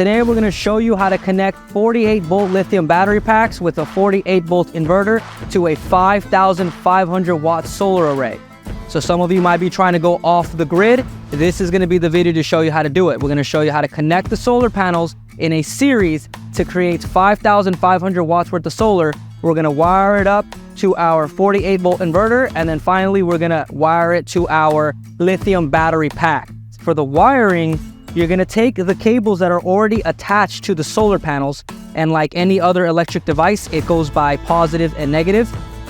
Today we're going to show you how to connect 48 volt lithium battery packs with a 48 volt inverter to a 5,500 watt solar array. So some of you might be trying to go off the grid. This is going to be the video to show you how to do it. We're going to show you how to connect the solar panels in a series to create 5,500 watts worth of solar. We're going to wire it up to our 48 volt inverter, and then finally we're going to wire it to our lithium battery pack. For the wiring, you're going to take the cables that are already attached to the solar panels, and like any other electric device, it goes by positive and negative.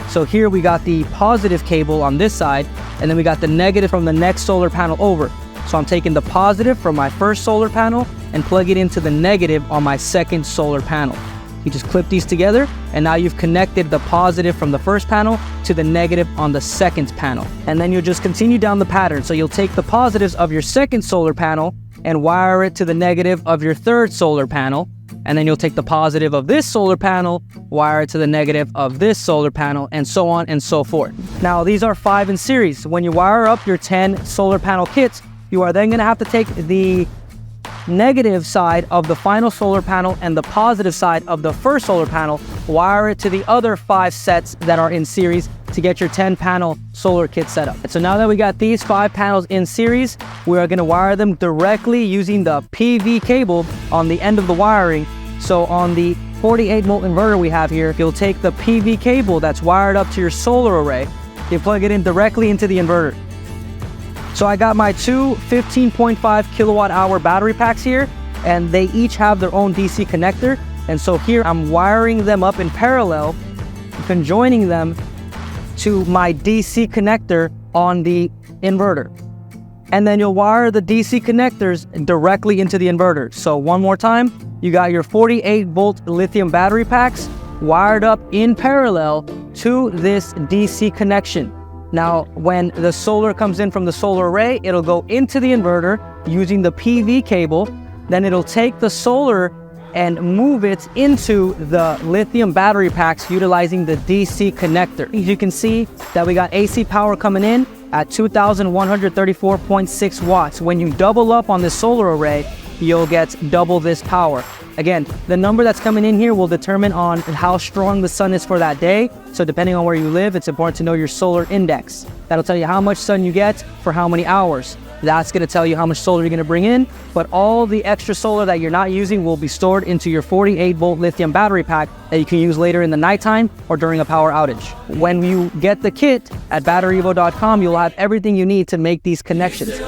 So here we got the positive cable on this side, and then we got the negative from the next solar panel over. So I'm taking the positive from my first solar panel and plug it into the negative on my second solar panel. You just clip these together, and now you've connected the positive from the first panel to the negative on the second panel. And then you'll just continue down the pattern. So you'll take the positives of your second solar panel and wire it to the negative of your third solar panel. And then you'll take the positive of this solar panel, wire it to the negative of this solar panel, and so on and so forth. Now, these are 5 in series. When you wire up your 10 solar panel kits, you are then going to have to take the negative side of the final solar panel and the positive side of the first solar panel, wire it to the other 5 sets that are in series to get your 10 panel solar kit set up. And so now that we got these 5 panels in series, we are going to wire them directly using the PV cable on the end of the wiring. So on the 48 volt inverter we have here, you'll take the PV cable that's wired up to your solar array, you plug it in directly into the inverter. So I got my two 15.5 kilowatt hour battery packs here, and they each have their own DC connector. And so here I'm wiring them up in parallel, conjoining them to my DC connector on the inverter. And then you'll wire the DC connectors directly into the inverter. So one more time, you got your 48 volt lithium battery packs wired up in parallel to this DC connection. Now, when the solar comes in from the solar array, it'll go into the inverter using the PV cable. Then it'll take the solar and move it into the lithium battery packs utilizing the DC connector. You can see that we got AC power coming in at 2,134.6 watts. When you double up on this solar array, you'll get double this power. Again, the number that's coming in here will determine on how strong the sun is for that day. So depending on where you live, it's important to know your solar index. That'll tell you how much sun you get for how many hours. That's going to tell you how much solar you're going to bring in. But all the extra solar that you're not using will be stored into your 48 volt lithium battery pack that you can use later in the nighttime or during a power outage. When you get the kit at BatteryEvo.com, you'll have everything you need to make these connections.